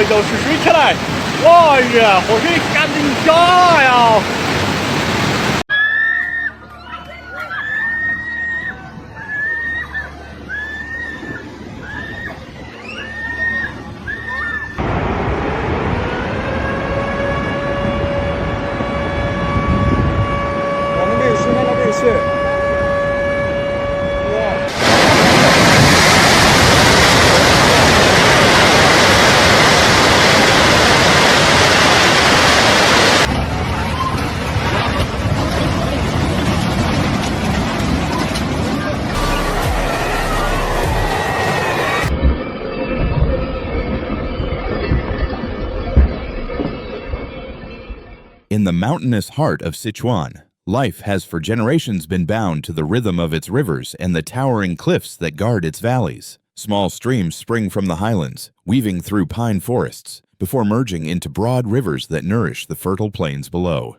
有是水起来，哇呀，河水赶紧下呀！我们这里顺便来这里是。In the mountainous heart of Sichuan, life has for generations been bound to the rhythm of its rivers and the towering cliffs that guard its valleys. Small streams spring from the highlands, weaving through pine forests, before merging into broad rivers that nourish the fertile plains below.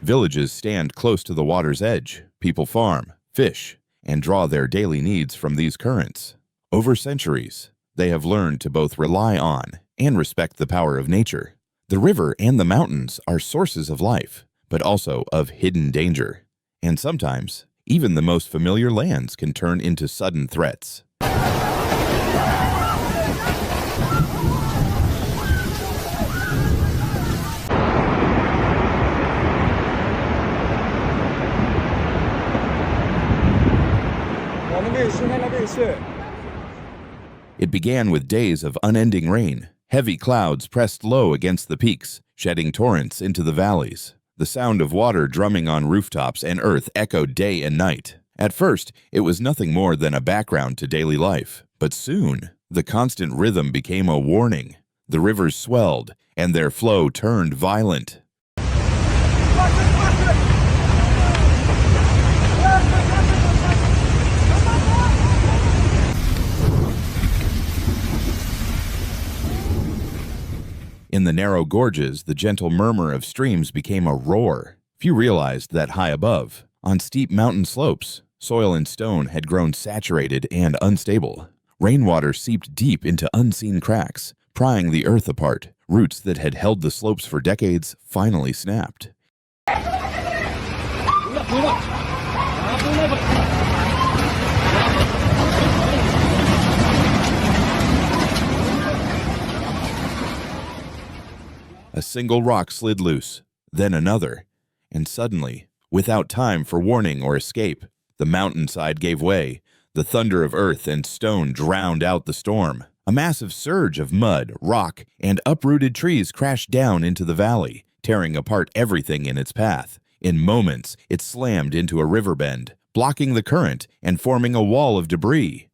Villages stand close to the water's edge. People farm, fish, and draw their daily needs from these currents. Over centuries, they have learned to both rely on and respect the power of nature. The river and the mountains are sources of life, but also of hidden danger. And sometimes, even the most familiar lands can turn into sudden threats. It began with days of unending rain. Heavy clouds pressed low against the peaks, shedding torrents into the valleys. The sound of water drumming on rooftops and earth echoed day and night. At first, it was nothing more than a background to daily life. But soon, the constant rhythm became a warning. The rivers swelled, and their flow turned violent. In the narrow gorges, the gentle murmur of streams became a roar. Few realized that high above, on steep mountain slopes, soil and stone had grown saturated and unstable. Rainwater seeped deep into unseen cracks, prying the earth apart. Roots that had held the slopes for decades finally snapped. A single rock slid loose, then another, and suddenly, without time for warning or escape, the mountainside gave way. The thunder of earth and stone drowned out the storm. A massive surge of mud, rock, and uprooted trees crashed down into the valley, tearing apart everything in its path. In moments, it slammed into a river bend, blocking the current and forming a wall of debris.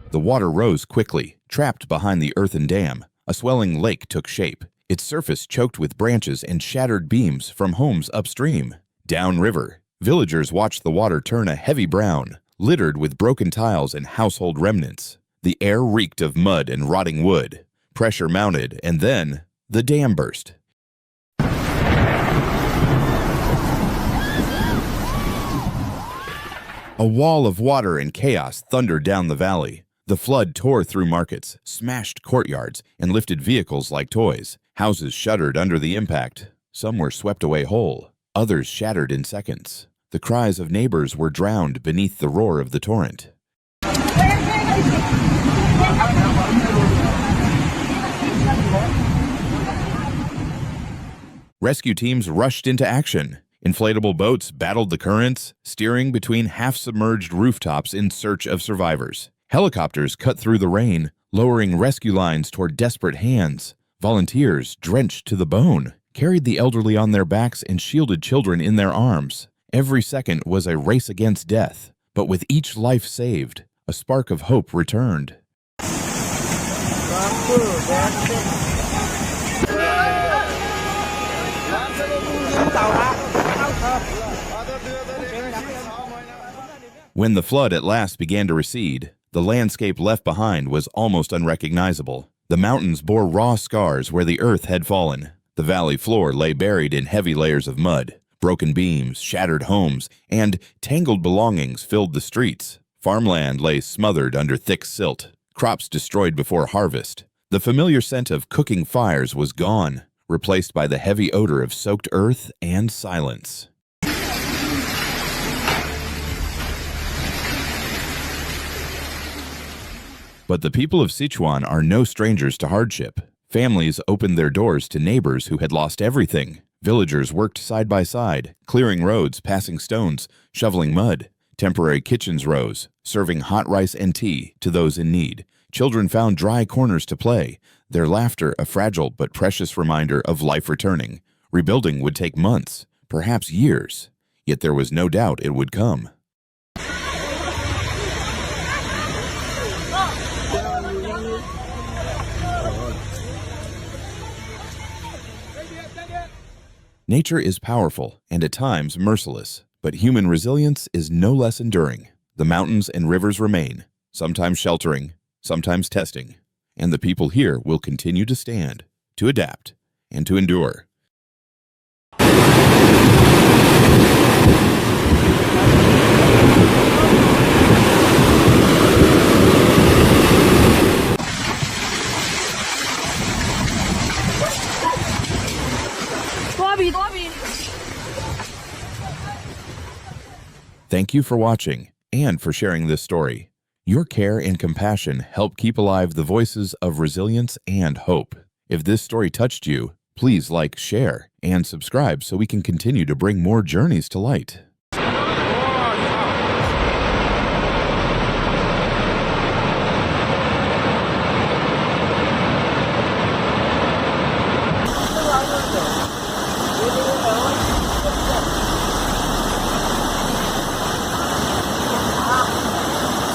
The water rose quickly, trapped behind the earthen dam. A swelling lake took shape, its surface choked with branches and shattered beams from homes upstream. Downriver, villagers watched the water turn a heavy brown, littered with broken tiles and household remnants. The air reeked of mud and rotting wood. Pressure mounted, and then the dam burst. A wall of water and chaos thundered down the valley. The flood tore through markets, smashed courtyards, and lifted vehicles like toys. Houses shuddered under the impact. Some were swept away whole, others shattered in seconds. The cries of neighbors were drowned beneath the roar of the torrent. Rescue teams rushed into action. Inflatable boats battled the currents, steering between half-submerged rooftops in search of survivors. Helicopters cut through the rain, lowering rescue lines toward desperate hands. Volunteers, drenched to the bone, carried the elderly on their backs and shielded children in their arms. Every second was a race against death, but with each life saved, a spark of hope returned. When the flood at last began to recede, the landscape left behind was almost unrecognizable. The mountains bore raw scars where the earth had fallen. The valley floor lay buried in heavy layers of mud. Broken beams, shattered homes, and tangled belongings filled the streets. Farmland lay smothered under thick silt, crops destroyed before harvest. The familiar scent of cooking fires was gone, replaced by the heavy odor of soaked earth and silence. But the people of Sichuan are no strangers to hardship. Families opened their doors to neighbors who had lost everything. Villagers worked side by side, clearing roads, passing stones, shoveling mud. Temporary kitchens rose, serving hot rice and tea to those in need. Children found dry corners to play, their laughter a fragile but precious reminder of life returning. Rebuilding would take months, perhaps years, yet there was no doubt it would come. Nature is powerful and at times merciless, but human resilience is no less enduring. The mountains and rivers remain, sometimes sheltering, sometimes testing, and the people here will continue to stand, to adapt, and to endure. Thank you for watching and for sharing this story. Your care and compassion help keep alive the voices of resilience and hope. If this story touched you, please like, share, and subscribe so we can continue to bring more journeys to light.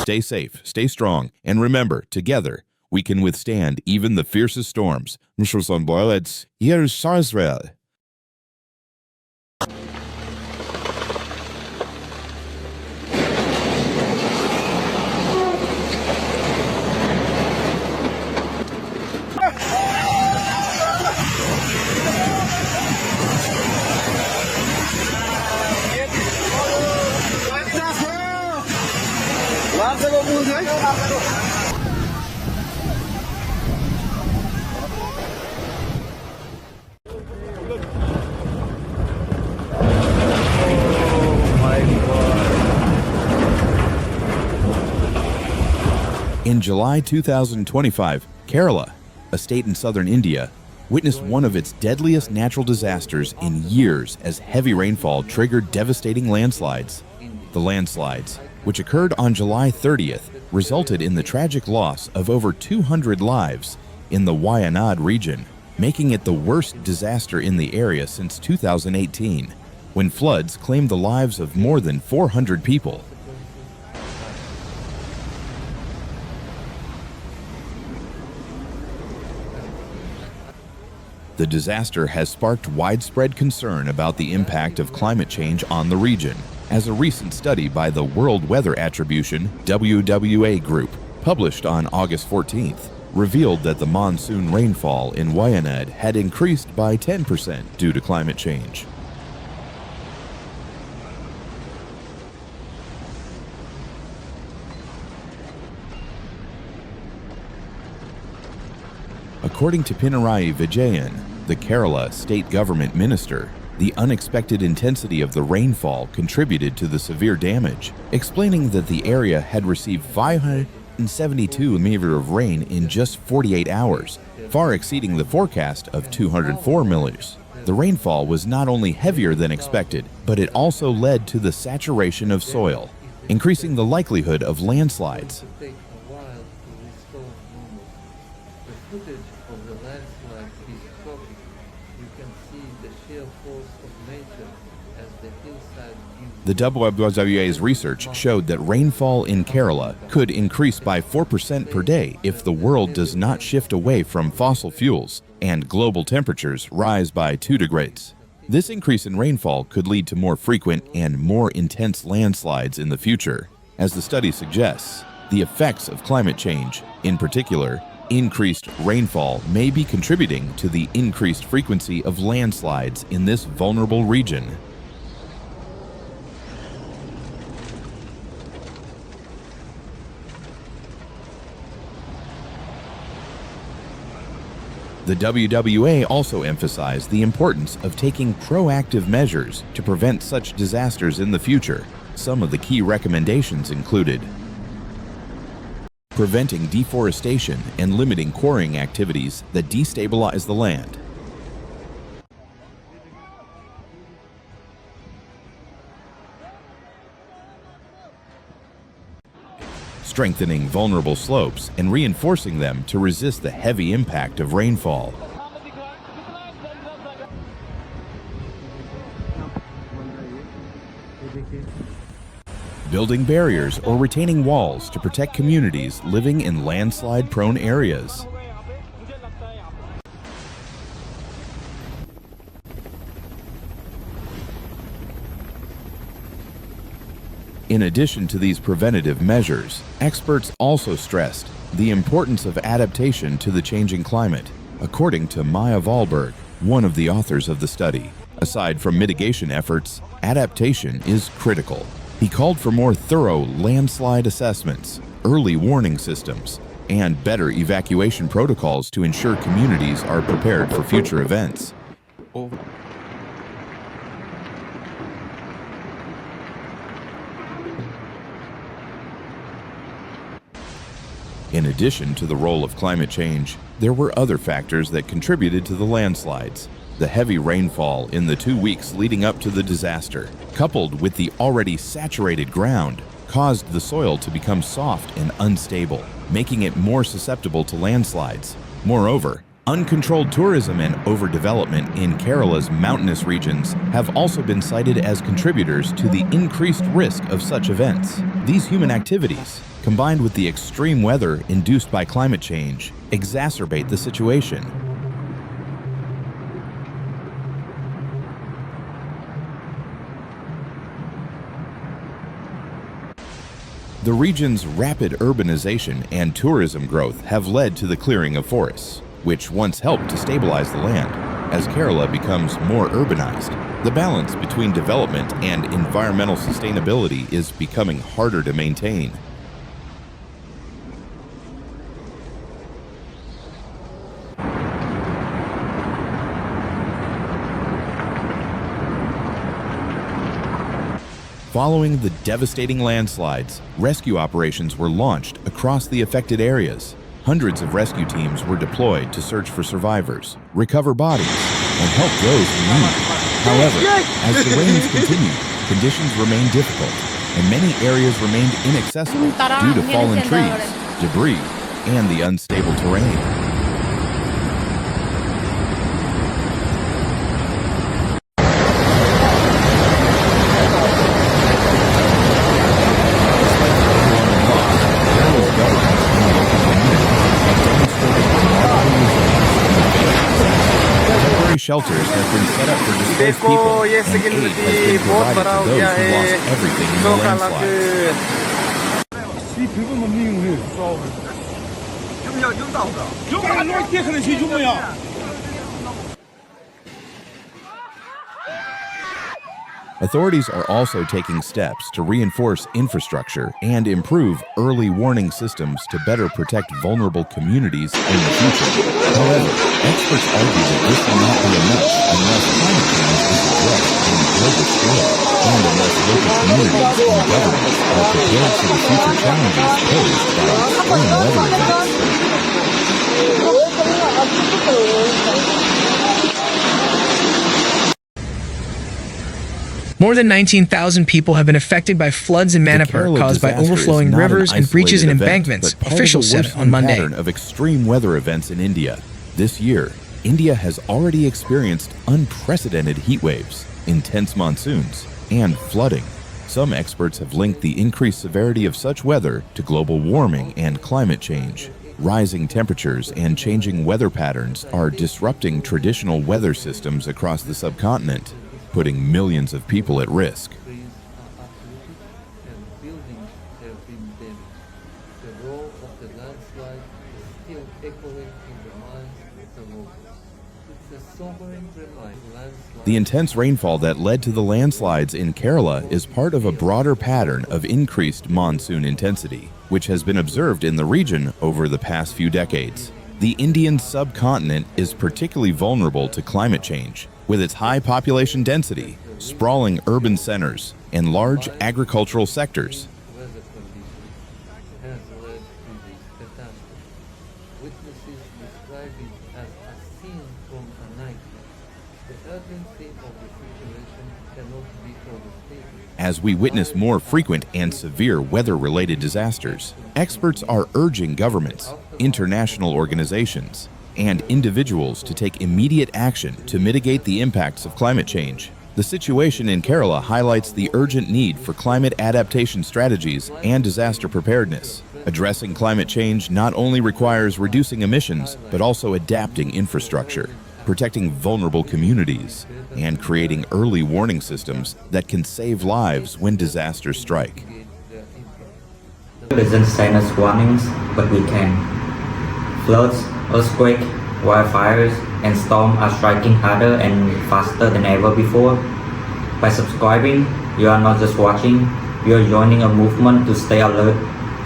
Stay safe, stay strong, and remember, together, we can withstand even the fiercest storms. Landslides, hier ist Israel. In July 2025, Kerala, a state in southern India, witnessed one of its deadliest natural disasters in years as heavy rainfall triggered devastating landslides. The landslides, which occurred on July 30th, resulted in the tragic loss of over 200 lives in the Wayanad region, making it the worst disaster in the area since 2018, when floods claimed the lives of more than 400 people. The disaster has sparked widespread concern about the impact of climate change on the region, as a recent study by the World Weather Attribution WWA Group, published on August 14th, revealed that the monsoon rainfall in Wayanad had increased by 10% due to climate change. According to Pinarayi Vijayan, the Kerala state government minister, the unexpected intensity of the rainfall contributed to the severe damage, explaining that the area had received 572 mm of rain in just 48 hours, far exceeding the forecast of 204 mm. The rainfall was not only heavier than expected, but it also led to the saturation of soil, increasing the likelihood of landslides. Footage of the landslides is shocking. You can see the sheer force of nature as the hillside The WWA's research showed that rainfall in Kerala could increase by 4% per day if the world does not shift away from fossil fuels and global temperatures rise by 2 degrees. This increase in rainfall could lead to more frequent and more intense landslides in the future. As the study suggests, the effects of climate change, in particular, increased rainfall, may be contributing to the increased frequency of landslides in this vulnerable region. The WWA also emphasized the importance of taking proactive measures to prevent such disasters in the future. Some of the key recommendations included preventing deforestation and limiting quarrying activities that destabilize the land, strengthening vulnerable slopes and reinforcing them to resist the heavy impact of rainfall, building barriers or retaining walls to protect communities living in landslide-prone areas, In addition to these preventative measures, experts also stressed the importance of adaptation to the changing climate. According to Maya Wahlberg, one of the authors of the study, aside from mitigation efforts, adaptation is critical. He called for more thorough landslide assessments, early warning systems, and better evacuation protocols to ensure communities are prepared for future events. In addition to the role of climate change, there were other factors that contributed to the landslides. The heavy rainfall in the 2 weeks leading up to the disaster, coupled with the already saturated ground, caused the soil to become soft and unstable, making it more susceptible to landslides. Moreover, uncontrolled tourism and overdevelopment in Kerala's mountainous regions have also been cited as contributors to the increased risk of such events. These human activities, combined with the extreme weather induced by climate change, exacerbate the situation. The region's rapid urbanization and tourism growth have led to the clearing of forests, which once helped to stabilize the land. As Kerala becomes more urbanized, the balance between development and environmental sustainability is becoming harder to maintain. Following the devastating landslides, rescue operations were launched across the affected areas. Hundreds of rescue teams were deployed to search for survivors, recover bodies, and help those in need. However, as the rains continued, conditions remained difficult, and many areas remained inaccessible due to fallen trees, debris, and the unstable terrain. Shelters have been set up for displaced people, and aid has been provided to those who lost everything in the landslide. Authorities are also taking steps to reinforce infrastructure and improve early warning systems to better protect vulnerable communities in the future. However, experts argue that this will not be enough unless climate change is addressed on a global scale and unless local communities and governments are prepared for the future challenges posed by extreme weather events. More than 19,000 people have been affected by floods in Manipur caused by overflowing rivers and breaches in embankments, officials said on Monday. Pattern of extreme weather events in India. This year, India has already experienced unprecedented heat waves. intense monsoons, and flooding. Some experts have linked the increased severity of such weather to global warming and climate change. Rising temperatures and changing weather patterns are disrupting traditional weather systems across the subcontinent, putting millions of people at risk. Trees are uprooted and buildings have been damaged. The roar of the landslide is still echoing in the minds of the locals. It's a sobering reminder. The intense rainfall that led to the landslides in Kerala is part of a broader pattern of increased monsoon intensity, which has been observed in the region over the past few decades. The Indian subcontinent is particularly vulnerable to climate change, with its high population density, sprawling urban centers, and large agricultural sectors. Weather conditions has led to this catastrophe. Witnesses describe it as a scene from a nightmare. The urgency of the situation cannot be overstated. As we witness more frequent and severe weather-related disasters, experts are urging governments, international organizations, and individuals to take immediate action to mitigate the impacts of climate change. The situation in Kerala highlights the urgent need for climate adaptation strategies and disaster preparedness. Addressing climate change not only requires reducing emissions, but also adapting infrastructure, protecting vulnerable communities, and creating early warning systems that can save lives when disasters strike. Doesn't send us warnings, but we can. Floods, earthquakes, wildfires, and storms are striking harder and faster than ever before. By subscribing, you are not just watching, you are joining a movement to stay alert,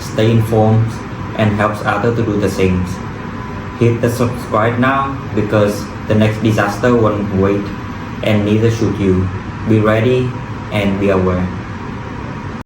stay informed, and helps others to do the same. Hit the subscribe now because the next disaster won't wait, and neither should you. Be ready and be aware.